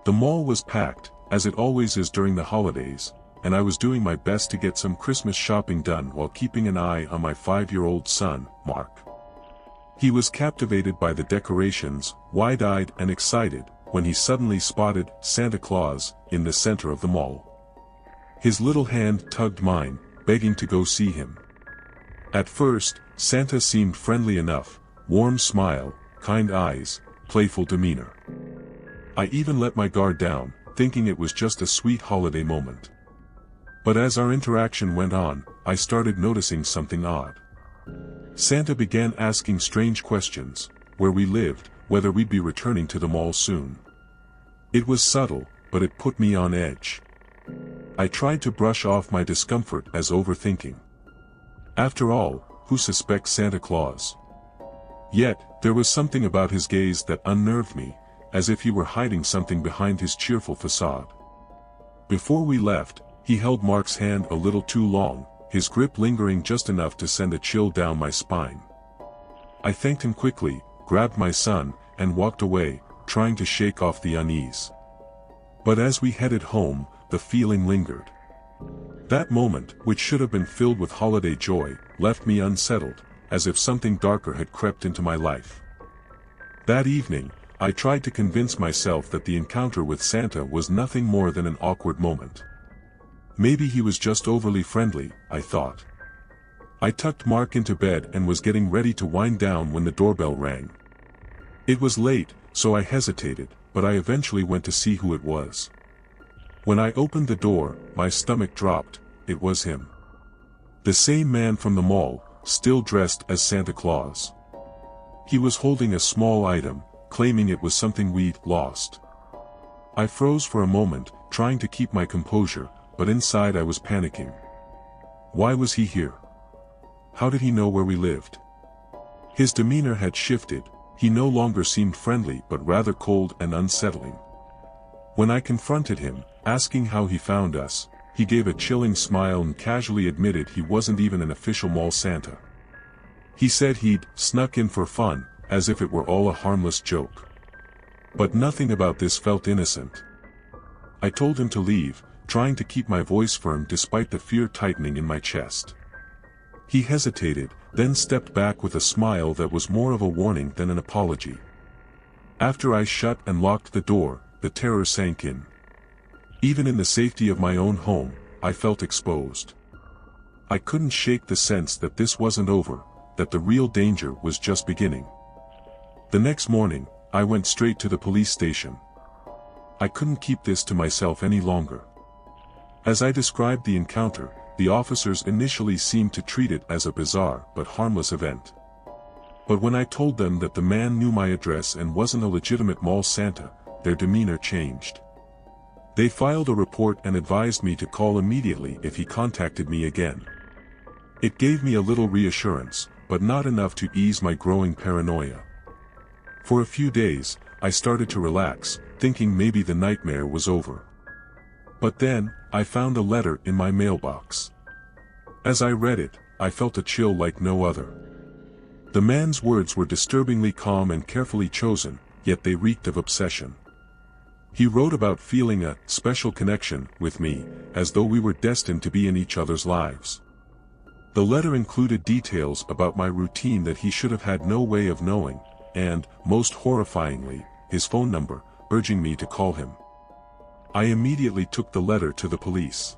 The mall was packed, as it always is during the holidays, and I was doing my best to get some Christmas shopping done while keeping an eye on my 5-year-old son, Mark. He was captivated by the decorations, wide-eyed and excited, when he suddenly spotted Santa Claus in the center of the mall. His little hand tugged mine, begging to go see him. At first, Santa seemed friendly enough, warm smile, kind eyes, playful demeanor. I even let my guard down, thinking it was just a sweet holiday moment. But as our interaction went on, I started noticing something odd. Santa began asking strange questions, where we lived, whether we'd be returning to the mall soon. It was subtle, but it put me on edge. I tried to brush off my discomfort as overthinking. After all, who suspects Santa Claus? Yet, there was something about his gaze that unnerved me, as if he were hiding something behind his cheerful facade. Before we left, he held Mark's hand a little too long, his grip lingering just enough to send a chill down my spine. I thanked him quickly, grabbed my son, and walked away, trying to shake off the unease. But as we headed home, the feeling lingered. That moment, which should have been filled with holiday joy, left me unsettled, as if something darker had crept into my life. That evening, I tried to convince myself that the encounter with Santa was nothing more than an awkward moment. Maybe he was just overly friendly, I thought. I tucked Mark into bed and was getting ready to wind down when the doorbell rang. It was late, so I hesitated, but I eventually went to see who it was. When I opened the door, my stomach dropped. It was him. The same man from the mall, still dressed as Santa Claus. He was holding a small item, claiming it was something we'd lost. I froze for a moment, trying to keep my composure, but inside I was panicking. Why was he here? How did he know where we lived? His demeanor had shifted. He no longer seemed friendly but rather cold and unsettling. When I confronted him, asking how he found us, he gave a chilling smile and casually admitted he wasn't even an official mall Santa. He said he'd snuck in for fun, as if it were all a harmless joke. But nothing about this felt innocent. I told him to leave, trying to keep my voice firm despite the fear tightening in my chest. He hesitated, then stepped back with a smile that was more of a warning than an apology. After I shut and locked the door, the terror sank in. Even in the safety of my own home, I felt exposed. I couldn't shake the sense that this wasn't over, that the real danger was just beginning. The next morning, I went straight to the police station. I couldn't keep this to myself any longer. As I described the encounter, the officers initially seemed to treat it as a bizarre but harmless event. But when I told them that the man knew my address and wasn't a legitimate mall Santa, their demeanor changed. They filed a report and advised me to call immediately if he contacted me again. It gave me a little reassurance, but not enough to ease my growing paranoia. For a few days, I started to relax, thinking maybe the nightmare was over. But then, I found a letter in my mailbox. As I read it, I felt a chill like no other. The man's words were disturbingly calm and carefully chosen, yet they reeked of obsession. He wrote about feeling a special connection with me, as though we were destined to be in each other's lives. The letter included details about my routine that he should have had no way of knowing, and, most horrifyingly, his phone number, urging me to call him. I immediately took the letter to the police.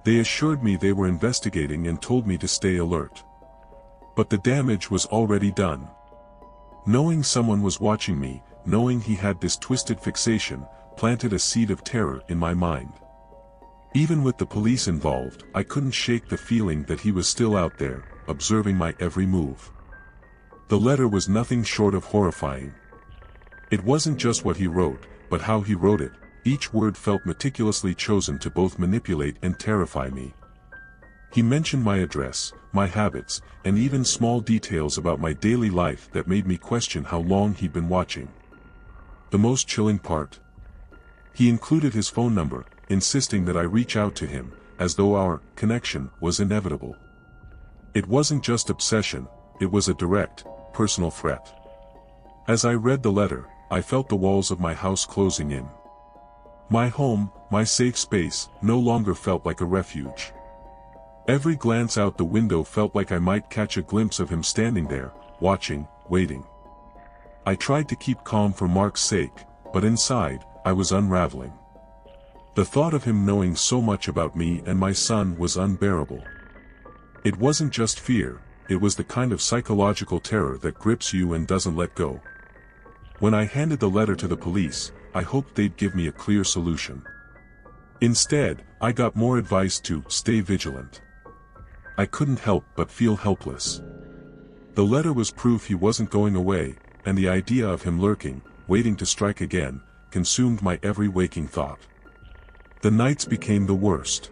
They assured me they were investigating and told me to stay alert. But the damage was already done. Knowing someone was watching me, knowing he had this twisted fixation, planted a seed of terror in my mind. Even with the police involved, I couldn't shake the feeling that he was still out there, observing my every move. The letter was nothing short of horrifying. It wasn't just what he wrote, but how he wrote it. Each word felt meticulously chosen to both manipulate and terrify me. He mentioned my address, my habits, and even small details about my daily life that made me question how long he'd been watching. The most chilling part? He included his phone number, insisting that I reach out to him, as though our connection was inevitable. It wasn't just obsession, it was a direct, personal threat. As I read the letter, I felt the walls of my house closing in. My home, my safe space, no longer felt like a refuge. Every glance out the window felt like I might catch a glimpse of him standing there, watching, waiting. I tried to keep calm for Mark's sake, but inside, I was unraveling. The thought of him knowing so much about me and my son was unbearable. It wasn't just fear, it was the kind of psychological terror that grips you and doesn't let go. When I handed the letter to the police, I hoped they'd give me a clear solution. Instead, I got more advice to stay vigilant. I couldn't help but feel helpless. The letter was proof he wasn't going away, and the idea of him lurking, waiting to strike again, consumed my every waking thought. The nights became the worst.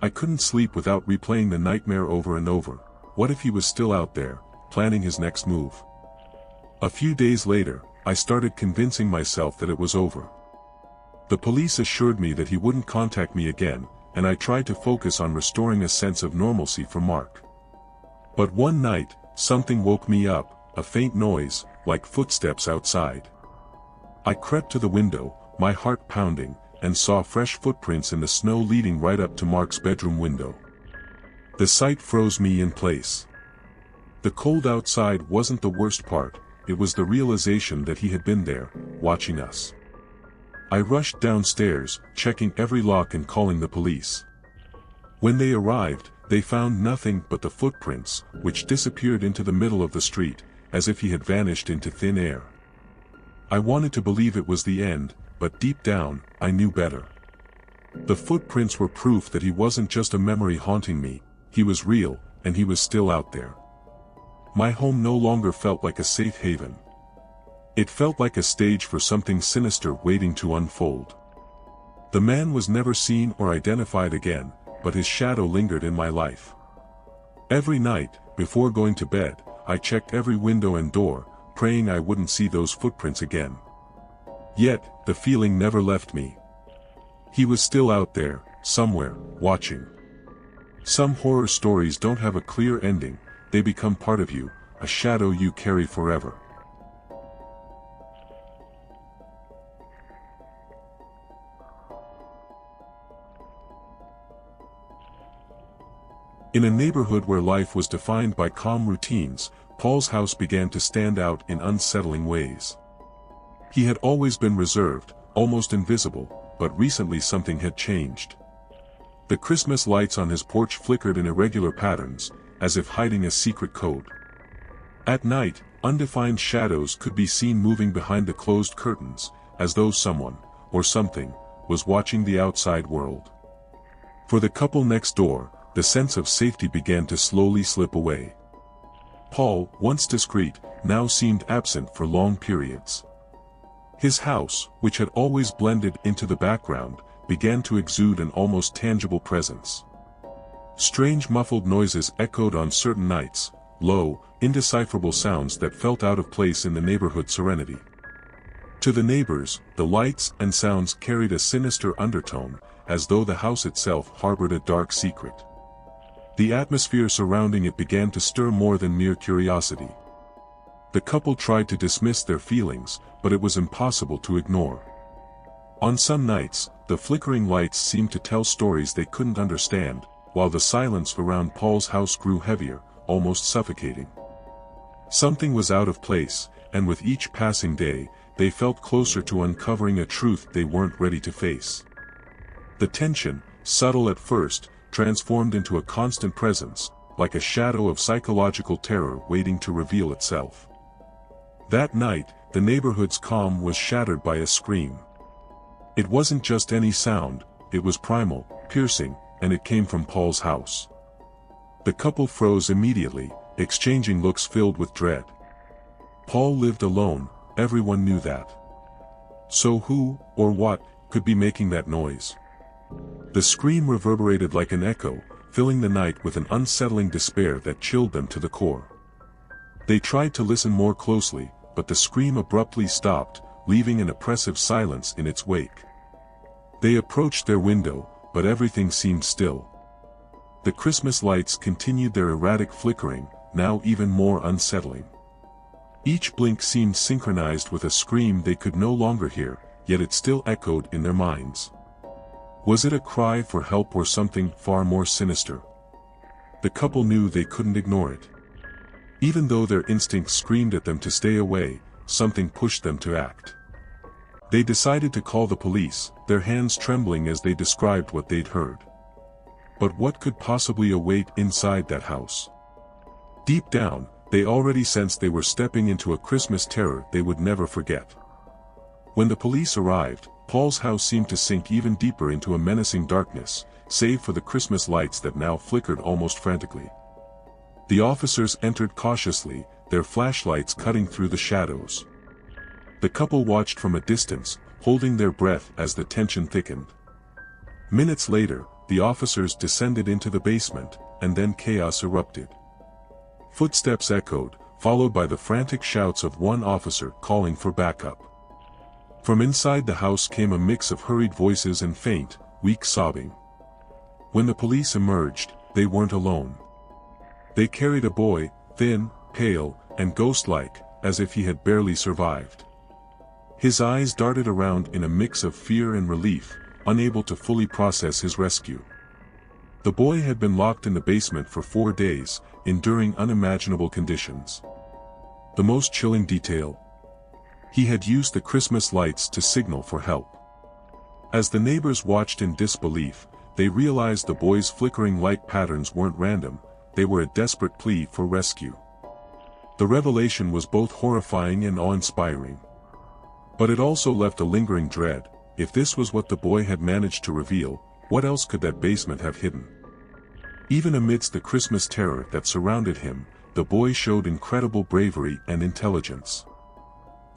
I couldn't sleep without replaying the nightmare over and over. What if he was still out there, planning his next move? A few days later, I started convincing myself that it was over. The police assured me that he wouldn't contact me again, and I tried to focus on restoring a sense of normalcy for Mark. But one night, something woke me up, a faint noise, like footsteps outside. I crept to the window, my heart pounding, and saw fresh footprints in the snow leading right up to Mark's bedroom window. The sight froze me in place. The cold outside wasn't the worst part, it was the realization that he had been there, watching us. I rushed downstairs, checking every lock and calling the police. When they arrived, they found nothing but the footprints, which disappeared into the middle of the street, as if he had vanished into thin air. I wanted to believe it was the end, but deep down, I knew better. The footprints were proof that he wasn't just a memory haunting me, he was real, and he was still out there. My home no longer felt like a safe haven. It felt like a stage for something sinister waiting to unfold. The man was never seen or identified again, but his shadow lingered in my life. Every night, before going to bed, I checked every window and door, praying I wouldn't see those footprints again. Yet, the feeling never left me. He was still out there, somewhere, watching. Some horror stories don't have a clear ending, they become part of you, a shadow you carry forever. In a neighborhood where life was defined by calm routines, Paul's house began to stand out in unsettling ways. He had always been reserved, almost invisible, but recently something had changed. The Christmas lights on his porch flickered in irregular patterns, as if hiding a secret code. At night, undefined shadows could be seen moving behind the closed curtains, as though someone, or something, was watching the outside world. For the couple next door, the sense of safety began to slowly slip away. Paul, once discreet, now seemed absent for long periods. His house, which had always blended into the background, began to exude an almost tangible presence. Strange muffled noises echoed on certain nights, low, indecipherable sounds that felt out of place in the neighborhood's serenity. To the neighbors, the lights and sounds carried a sinister undertone, as though the house itself harbored a dark secret. The atmosphere surrounding it began to stir more than mere curiosity. The couple tried to dismiss their feelings, but it was impossible to ignore. On some nights, the flickering lights seemed to tell stories they couldn't understand, while the silence around Paul's house grew heavier, almost suffocating. Something was out of place, and with each passing day, they felt closer to uncovering a truth they weren't ready to face. The tension, subtle at first, transformed into a constant presence, like a shadow of psychological terror waiting to reveal itself. That night, the neighborhood's calm was shattered by a scream. It wasn't just any sound, it was primal, piercing, and it came from Paul's house. The couple froze immediately, exchanging looks filled with dread. Paul lived alone, everyone knew that. So who, or what, could be making that noise? The scream reverberated like an echo, filling the night with an unsettling despair that chilled them to the core. They tried to listen more closely, but the scream abruptly stopped, leaving an oppressive silence in its wake. They approached their window, but everything seemed still. The Christmas lights continued their erratic flickering, now even more unsettling. Each blink seemed synchronized with a scream they could no longer hear, yet it still echoed in their minds. Was it a cry for help or something far more sinister? The couple knew they couldn't ignore it. Even though their instincts screamed at them to stay away, something pushed them to act. They decided to call the police, their hands trembling as they described what they'd heard. But what could possibly await inside that house? Deep down, they already sensed they were stepping into a Christmas terror they would never forget. When the police arrived, Paul's house seemed to sink even deeper into a menacing darkness, save for the Christmas lights that now flickered almost frantically. The officers entered cautiously, their flashlights cutting through the shadows. The couple watched from a distance, holding their breath as the tension thickened. Minutes later, the officers descended into the basement, and then chaos erupted. Footsteps echoed, followed by the frantic shouts of one officer calling for backup. From inside the house came a mix of hurried voices and faint, weak sobbing. When the police emerged, they weren't alone. They carried a boy, thin, pale, and ghost-like, as if he had barely survived. His eyes darted around in a mix of fear and relief, unable to fully process his rescue. The boy had been locked in the basement for 4 days, enduring unimaginable conditions. The most chilling detail: he had used the Christmas lights to signal for help. As the neighbors watched in disbelief, they realized the boy's flickering light patterns weren't random, they were a desperate plea for rescue. The revelation was both horrifying and awe-inspiring. But it also left a lingering dread. If this was what the boy had managed to reveal, what else could that basement have hidden? Even amidst the Christmas terror that surrounded him, the boy showed incredible bravery and intelligence.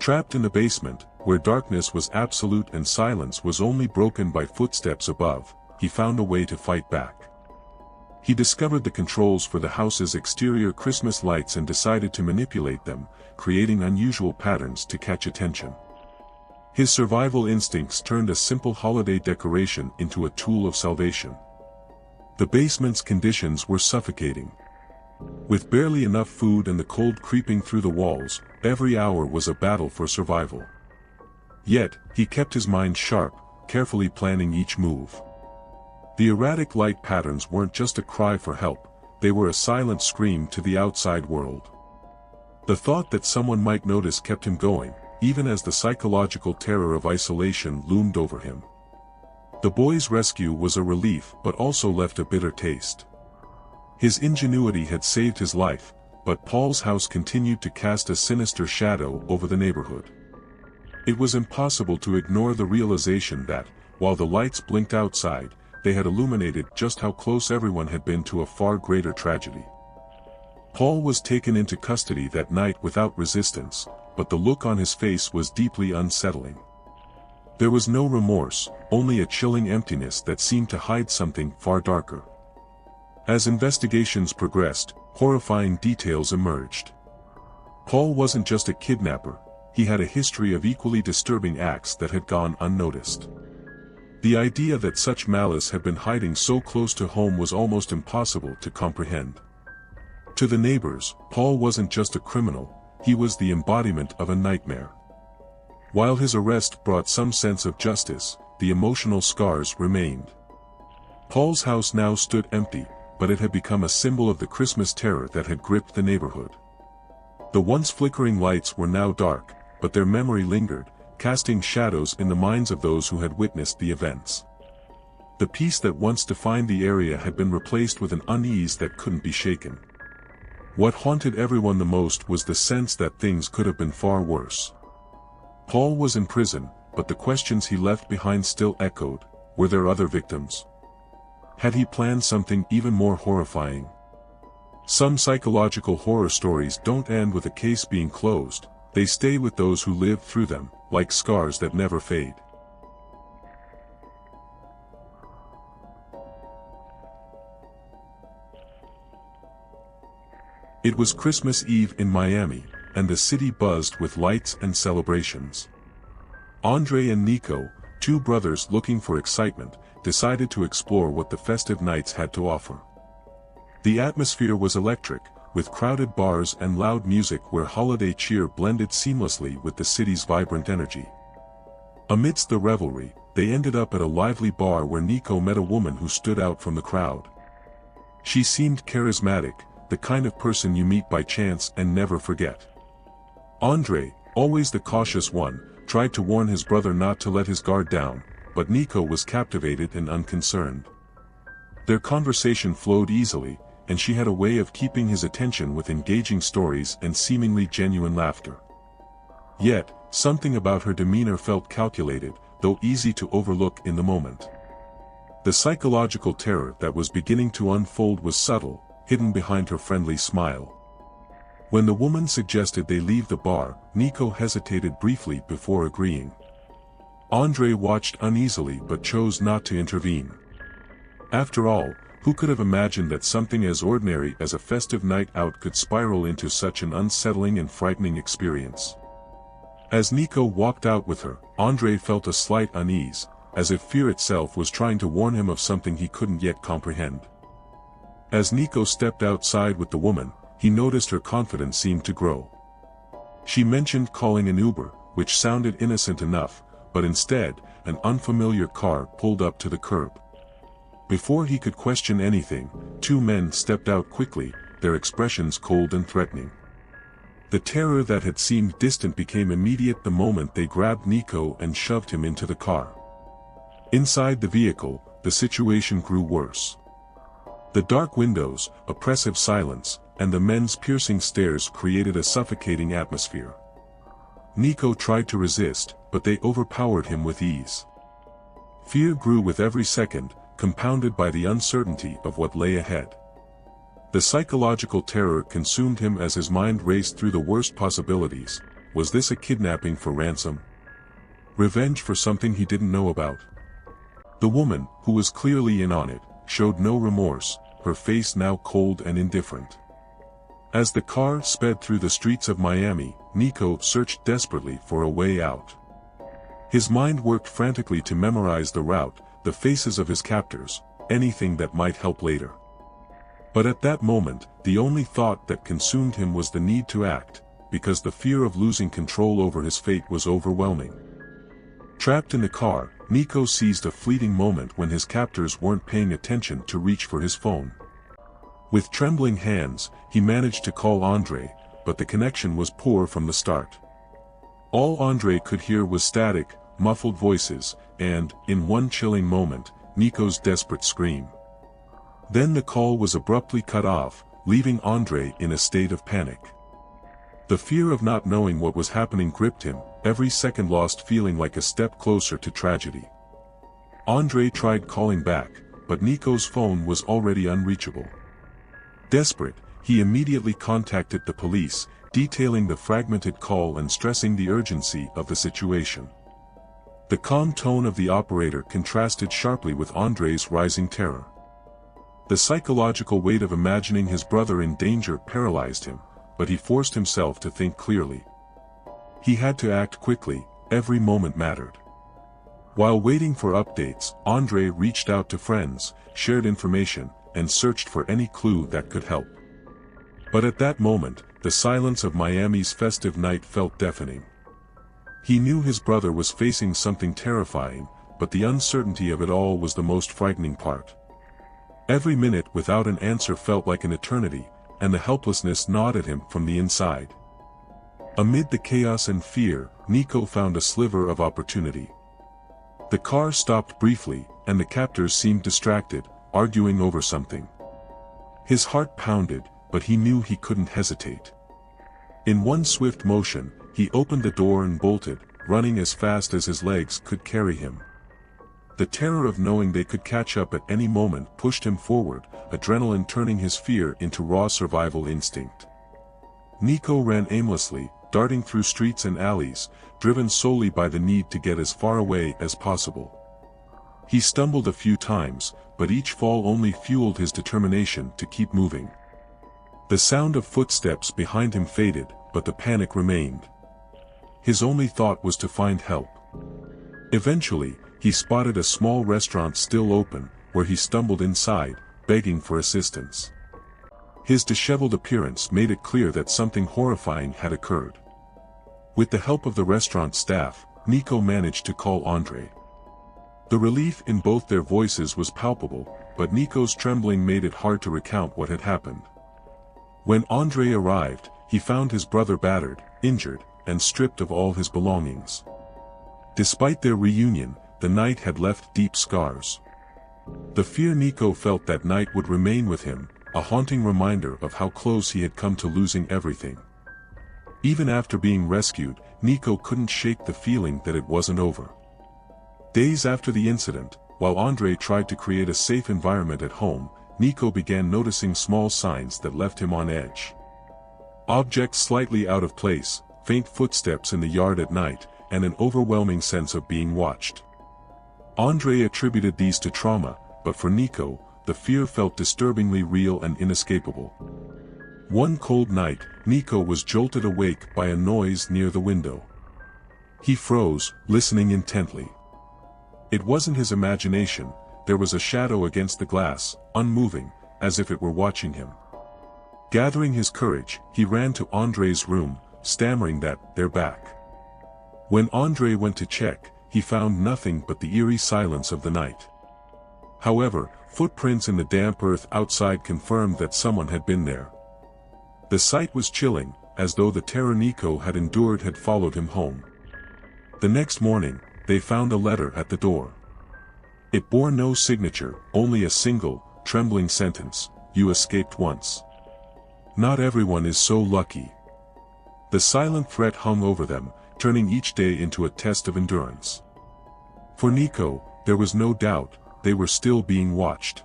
Trapped in the basement, where darkness was absolute and silence was only broken by footsteps above, he found a way to fight back. He discovered the controls for the house's exterior Christmas lights and decided to manipulate them, creating unusual patterns to catch attention. His survival instincts turned a simple holiday decoration into a tool of salvation. The basement's conditions were suffocating. With barely enough food and the cold creeping through the walls, every hour was a battle for survival. Yet, he kept his mind sharp, carefully planning each move. The erratic light patterns weren't just a cry for help, they were a silent scream to the outside world. The thought that someone might notice kept him going, even as the psychological terror of isolation loomed over him. The boy's rescue was a relief but also left a bitter taste. His ingenuity had saved his life, but Paul's house continued to cast a sinister shadow over the neighborhood. It was impossible to ignore the realization that, while the lights blinked outside, they had illuminated just how close everyone had been to a far greater tragedy. Paul was taken into custody that night without resistance, but the look on his face was deeply unsettling. There was no remorse, only a chilling emptiness that seemed to hide something far darker. As investigations progressed, horrifying details emerged. Paul wasn't just a kidnapper, he had a history of equally disturbing acts that had gone unnoticed. The idea that such malice had been hiding so close to home was almost impossible to comprehend. To the neighbors, Paul wasn't just a criminal, he was the embodiment of a nightmare. While his arrest brought some sense of justice, the emotional scars remained. Paul's house now stood empty, but it had become a symbol of the Christmas terror that had gripped the neighborhood. The once flickering lights were now dark, but their memory lingered, casting shadows in the minds of those who had witnessed the events. The peace that once defined the area had been replaced with an unease that couldn't be shaken. What haunted everyone the most was the sense that things could have been far worse. Paul was in prison, but the questions he left behind still echoed. Were there other victims? Had he planned something even more horrifying? Some psychological horror stories don't end with a case being closed, they stay with those who lived through them, like scars that never fade. It was Christmas Eve in Miami, and the city buzzed with lights and celebrations. Andre and Nico, two brothers looking for excitement, decided to explore what the festive nights had to offer. The atmosphere was electric, with crowded bars and loud music where holiday cheer blended seamlessly with the city's vibrant energy. Amidst the revelry, they ended up at a lively bar where Nico met a woman who stood out from the crowd. She seemed charismatic, the kind of person you meet by chance and never forget. Andre, always the cautious one, tried to warn his brother not to let his guard down, but Nico was captivated and unconcerned. Their conversation flowed easily, and she had a way of keeping his attention with engaging stories and seemingly genuine laughter. Yet, something about her demeanor felt calculated, though easy to overlook in the moment. The psychological terror that was beginning to unfold was subtle, hidden behind her friendly smile. When the woman suggested they leave the bar, Nico hesitated briefly before agreeing. Andre watched uneasily but chose not to intervene. After all, who could have imagined that something as ordinary as a festive night out could spiral into such an unsettling and frightening experience? As Nico walked out with her, Andre felt a slight unease, as if fear itself was trying to warn him of something he couldn't yet comprehend. As Nico stepped outside with the woman, he noticed her confidence seemed to grow. She mentioned calling an Uber, which sounded innocent enough, but instead, an unfamiliar car pulled up to the curb. Before he could question anything, two men stepped out quickly, their expressions cold and threatening. The terror that had seemed distant became immediate the moment they grabbed Nico and shoved him into the car. Inside the vehicle, the situation grew worse. The dark windows, oppressive silence, and the men's piercing stares created a suffocating atmosphere. Nico tried to resist, but they overpowered him with ease. Fear grew with every second, compounded by the uncertainty of what lay ahead. The psychological terror consumed him as his mind raced through the worst possibilities. Was this a kidnapping for ransom? Revenge for something he didn't know about? The woman, who was clearly in on it, showed no remorse, her face now cold and indifferent. As the car sped through the streets of Miami, Nico searched desperately for a way out. His mind worked frantically to memorize the route, the faces of his captors, anything that might help later. But at that moment, the only thought that consumed him was the need to act, because the fear of losing control over his fate was overwhelming. Trapped in the car, Nico seized a fleeting moment when his captors weren't paying attention to reach for his phone. With trembling hands, he managed to call Andre, but the connection was poor from the start. All Andre could hear was static, muffled voices, and, in one chilling moment, Nico's desperate scream. Then the call was abruptly cut off, leaving Andre in a state of panic. The fear of not knowing what was happening gripped him, every second lost feeling like a step closer to tragedy. Andre tried calling back, but Nico's phone was already unreachable. Desperate, he immediately contacted the police, detailing the fragmented call and stressing the urgency of the situation. The calm tone of the operator contrasted sharply with Andre's rising terror. The psychological weight of imagining his brother in danger paralyzed him, but he forced himself to think clearly. He had to act quickly, every moment mattered. While waiting for updates, Andre reached out to friends, shared information, and searched for any clue that could help. But at that moment, the silence of Miami's festive night felt deafening. He knew his brother was facing something terrifying, but the uncertainty of it all was the most frightening part. Every minute without an answer felt like an eternity, and the helplessness gnawed at him from the inside. Amid the chaos and fear, Nico found a sliver of opportunity. The car stopped briefly, and the captors seemed distracted, arguing over something. His heart pounded, but he knew he couldn't hesitate. In one swift motion, he opened the door and bolted, running as fast as his legs could carry him. The terror of knowing they could catch up at any moment pushed him forward, adrenaline turning his fear into raw survival instinct. Nico ran aimlessly, darting through streets and alleys, driven solely by the need to get as far away as possible. He stumbled a few times, but each fall only fueled his determination to keep moving. The sound of footsteps behind him faded, but the panic remained. His only thought was to find help. Eventually, he spotted a small restaurant still open, where he stumbled inside, begging for assistance. His disheveled appearance made it clear that something horrifying had occurred. With the help of the restaurant staff, Nico managed to call Andre. The relief in both their voices was palpable, but Nico's trembling made it hard to recount what had happened. When Andre arrived, he found his brother battered, injured, and stripped of all his belongings. Despite their reunion, the night had left deep scars. The fear Nico felt that night would remain with him, a haunting reminder of how close he had come to losing everything. Even after being rescued, Nico couldn't shake the feeling that it wasn't over. Days after the incident, while Andre tried to create a safe environment at home, Nico began noticing small signs that left him on edge. Objects slightly out of place, faint footsteps in the yard at night, and an overwhelming sense of being watched. Andre attributed these to trauma, but for Nico, the fear felt disturbingly real and inescapable. One cold night, Nico was jolted awake by a noise near the window. He froze, listening intently. It wasn't his imagination, there was a shadow against the glass, unmoving, as if it were watching him. Gathering his courage, he ran to Andre's room, stammering that they're back. When Andre went to check, he found nothing but the eerie silence of the night. However, footprints in the damp earth outside confirmed that someone had been there. The sight was chilling, as though the terror Nico had endured had followed him home. The next morning, they found a letter at the door. It bore no signature, only a single, trembling sentence: "You escaped once. Not everyone is so lucky." The silent threat hung over them, turning each day into a test of endurance. For Nico, there was no doubt, they were still being watched.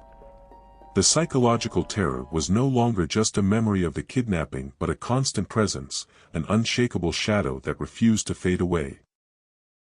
The psychological terror was no longer just a memory of the kidnapping but a constant presence, an unshakable shadow that refused to fade away.